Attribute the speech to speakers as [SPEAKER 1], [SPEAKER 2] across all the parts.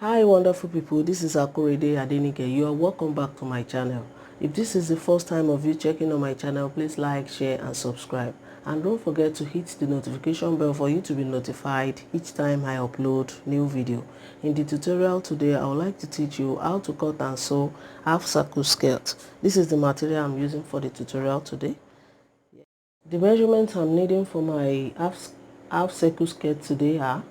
[SPEAKER 1] Hi wonderful people, this is Akorede Adenike. You are welcome back to my channel. If this is the first time of you checking on my channel, please like, share and subscribe. And don't forget to hit the notification bell for you to be notified each time I upload new video. In the tutorial today, I would like to teach you how to cut and sew half circle skirt. This is the material I'm using for the tutorial today. The measurements I'm needing for my half circle skirt today are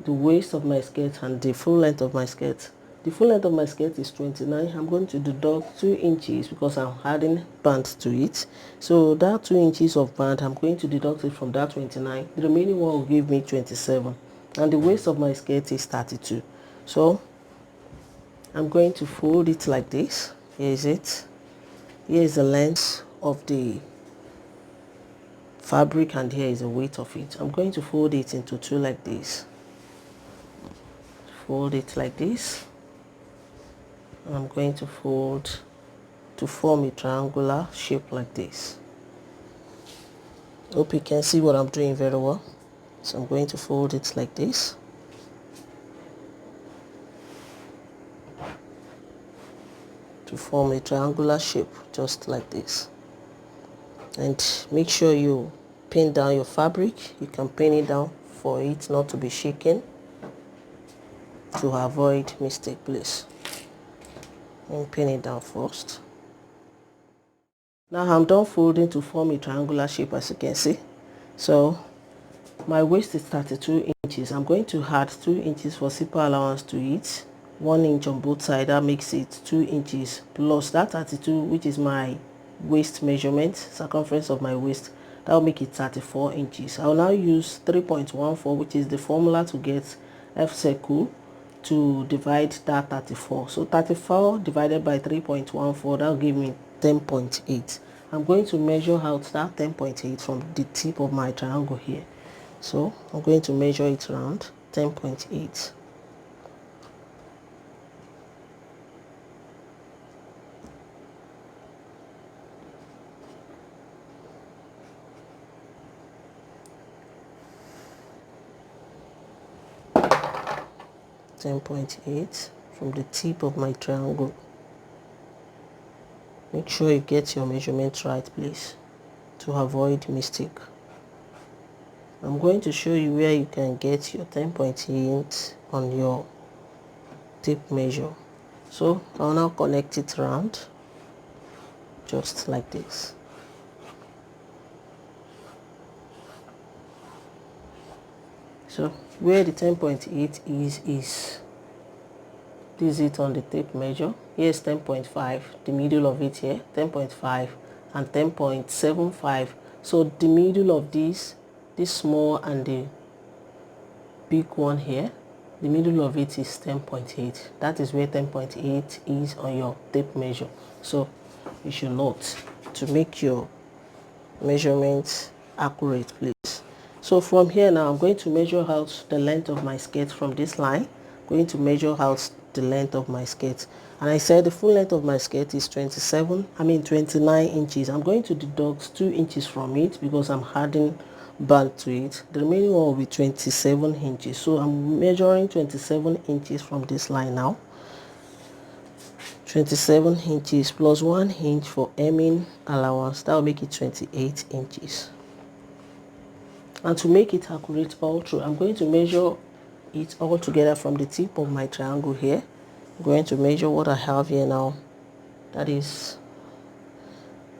[SPEAKER 1] the waist of my skirt and the full length of my skirt. The full length of my skirt is 29. I'm going to deduct 2 inches because I'm adding band to it. So that 2 inches of band, I'm going to deduct it from that 29. The remaining one will give me 27. And the waist of my skirt is 32. So I'm going to fold it like this. Here is it. Here is the length of the fabric and here is the weight of it. I'm going to fold it into two like this. Fold it like this. And I'm going to fold to form a triangular shape like this. Hope you can see what I'm doing very well. So I'm going to fold it like this. To form a triangular shape just like this. And make sure you pin down your fabric. You can pin it down for it not to be shaken to avoid mistake, please. And pin it down first. Now I'm done folding to form a triangular shape, as you can see. So my waist is 32 inches. I'm going to add 2 inches for zipper allowance to it. 1 inch on both sides. That makes it 2 inches plus that 32, which is my waist measurement, circumference of my waist. That will make it 34 inches. I will now use 3.14, which is the formula to get F circle, to divide that 34. So 34 divided by 3.14, that will give me 10.8. I'm going to measure out that 10.8 from the tip of my triangle here. So I'm going to measure it around 10.8. From the tip of my triangle. Make sure you get your measurement right, please, to avoid mistake. I'm going to show you where you can get your 10.8 on your tape measure. So I'll now connect it around just like this. So where the 10.8 is this is it on the tape measure. Here's 10.5, the middle of it here, 10.5 and 10.75. So the middle of this small and the big one here, the middle of it is 10.8. That is where 10.8 is on your tape measure. So you should note to make your measurements accurate, please. So from here now, I'm going to measure out the length of my skirt from this line. I'm going to measure out the length of my skirt. And I said the full length of my skirt is 29 inches. I'm going to deduct 2 inches from it because I'm adding band to it. The remaining one will be 27 inches. So I'm measuring 27 inches from this line now. 27 inches plus 1 inch for hemming allowance. That will make it 28 inches. And to make it accurate all through, I'm going to measure it all together from the tip of my triangle here. I'm going to measure what I have here now. That is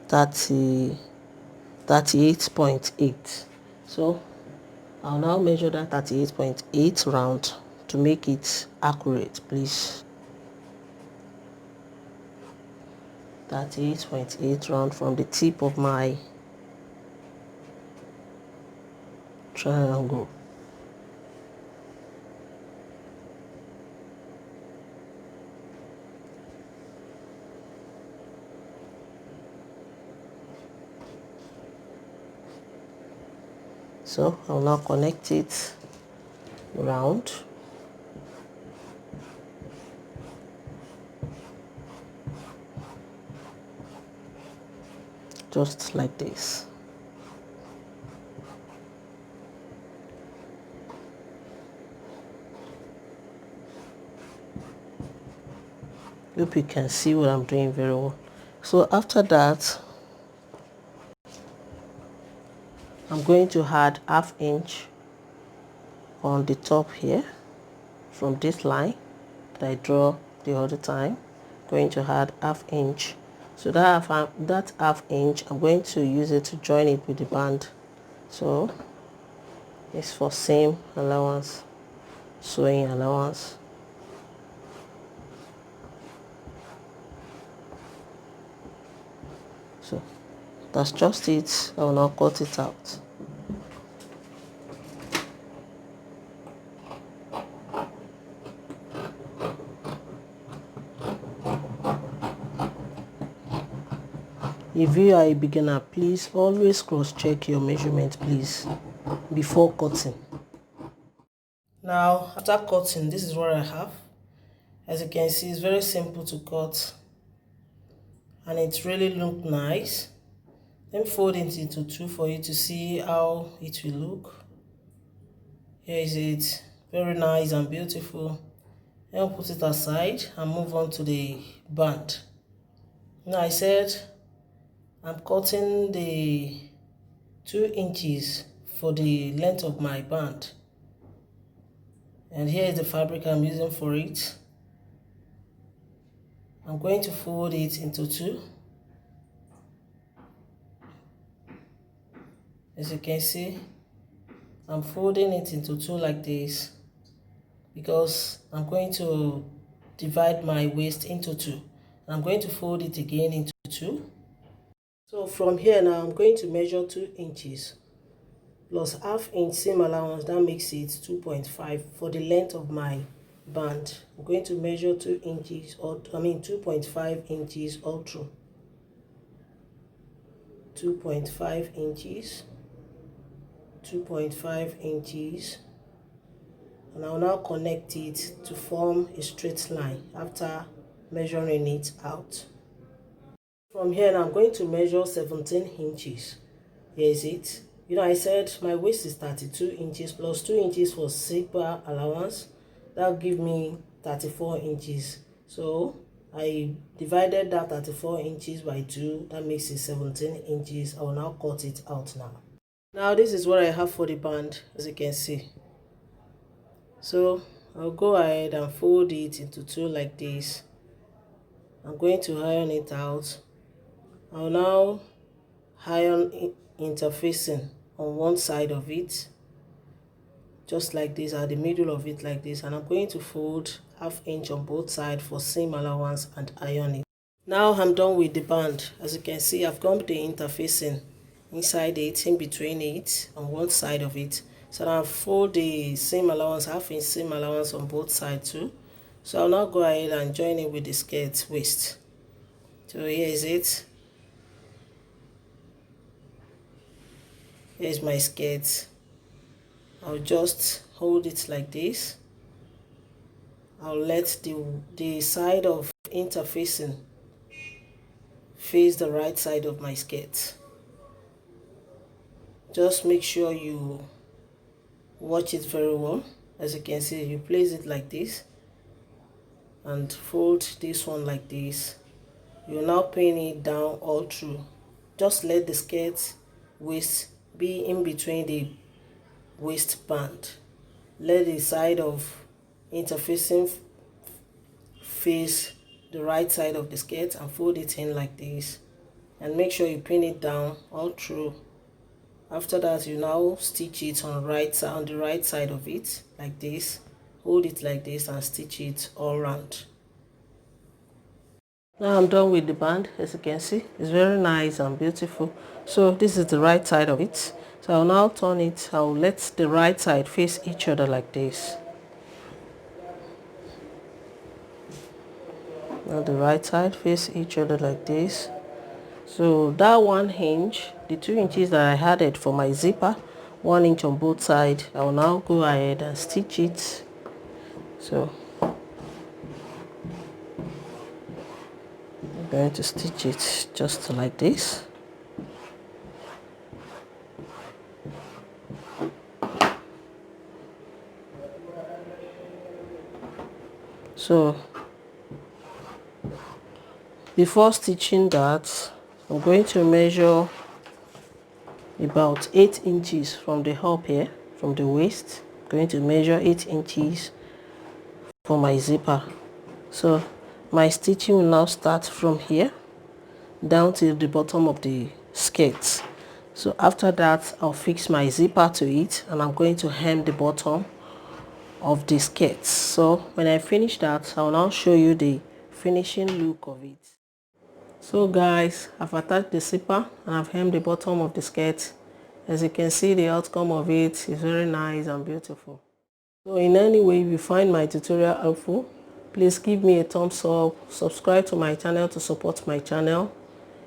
[SPEAKER 1] 38.8. So I'll now measure that 38.8 round to make it accurate, please. 38.8 round from the tip of my triangle. So I'll now connect it round. Just like this. Hope you can see what I'm doing very well. So after that, I'm going to add ½ inch on the top here from this line that I draw the other time. Going to add ½ inch. So that half inch, I'm going to use it to join it with the band. So it's for seam allowance, sewing allowance. So that's just it. I will now cut it out. If you are a beginner, please always cross-check your measurement, please, before cutting. Now, after cutting, this is what I have. As you can see, it's very simple to cut, and it really looked nice. Let me fold it into two for you to see how it will look. Here is it, very nice and beautiful. Then put it aside and move on to the band. Now I said I'm cutting the 2 inches for the length of my band, and here is the fabric I'm using for it. I'm going to fold it into two. As you can see, I'm folding it into two like this because I'm going to divide my waist into two. I'm going to fold it again into two. So from here now, I'm going to measure 2 inches plus ½ inch seam allowance. That makes it 2.5 for the length of my band. I'm going to measure 2 inches, or 2.5 inches all through. 2.5 inches, 2.5 inches, and I'll now connect it to form a straight line after measuring it out. From here now, I'm going to measure 17 inches. Here is it. You know, I said my waist is 32 inches plus 2 inches for zipper allowance. That will give me 34 inches. So I divided that 34 inches by 2. That makes it 17 inches. I will now cut it out now. Now this is what I have for the band, as you can see. So I'll go ahead and fold it into two like this. I'm going to iron it out. I'll now iron interfacing on one side of it, just like this, at the middle of it like this, and I'm going to fold ½ inch on both sides for seam allowance and iron it. Now I'm done with the band. As you can see, I've got the interfacing inside it, in between it, on one side of it. So now I'll fold the seam allowance, ½ inch seam allowance on both sides too. So I'll now go ahead and join it with the skirt waist. So here is it. Here's my skirt. I'll just hold it like this. I'll let the side of interfacing face the right side of my skirt. Just make sure you watch it very well. As you can see, you place it like this and fold this one like this. You'll now pin it down all through. Just let the skirt waist be in between the waistband. Let the side of interfacing face the right side of the skirt and fold it in like this, and make sure you pin it down all through. After that, you now stitch it on the right side of it like this. Hold it like this and stitch it all around. Now I'm done with the band. As you can see, it's very nice and beautiful. So this is the right side of it. So I'll now turn it. I'll let the right side face each other like this. Now the right side face each other like this. So that 1 inch, the 2 inches that I added for my zipper, 1 inch on both sides, I will now go ahead and stitch it. So I'm going to stitch it just like this. So Before stitching that, I'm going to measure about 8 inches from the up here, from the waist. I'm going to measure 8 inches for my zipper. So my stitching will now start from here down to the bottom of the skirt. So after that, I'll fix my zipper to it, and I'm going to hem the bottom of the skirt. So when I finish that, I'll now show you the finishing look of it. So guys, I've attached the zipper and I've hemmed the bottom of the skirt. As you can see, the outcome of it is very nice and beautiful. So in any way, if you find my tutorial helpful, please give me a thumbs up, subscribe to my channel to support my channel.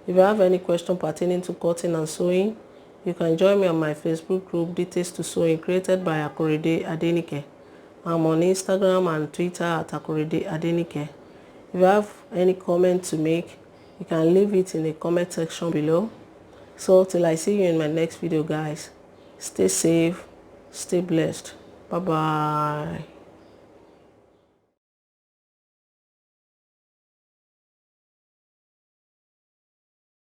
[SPEAKER 1] If you have any question pertaining to cutting and sewing, you can join me on my Facebook group, Details to Sewing, created by Akorede Adenike. I'm on Instagram and Twitter at Akorede Adenike. If you have any comment to make, you can leave it in the comment section below. So till I see you in my next video, guys, stay safe, stay blessed. Bye bye.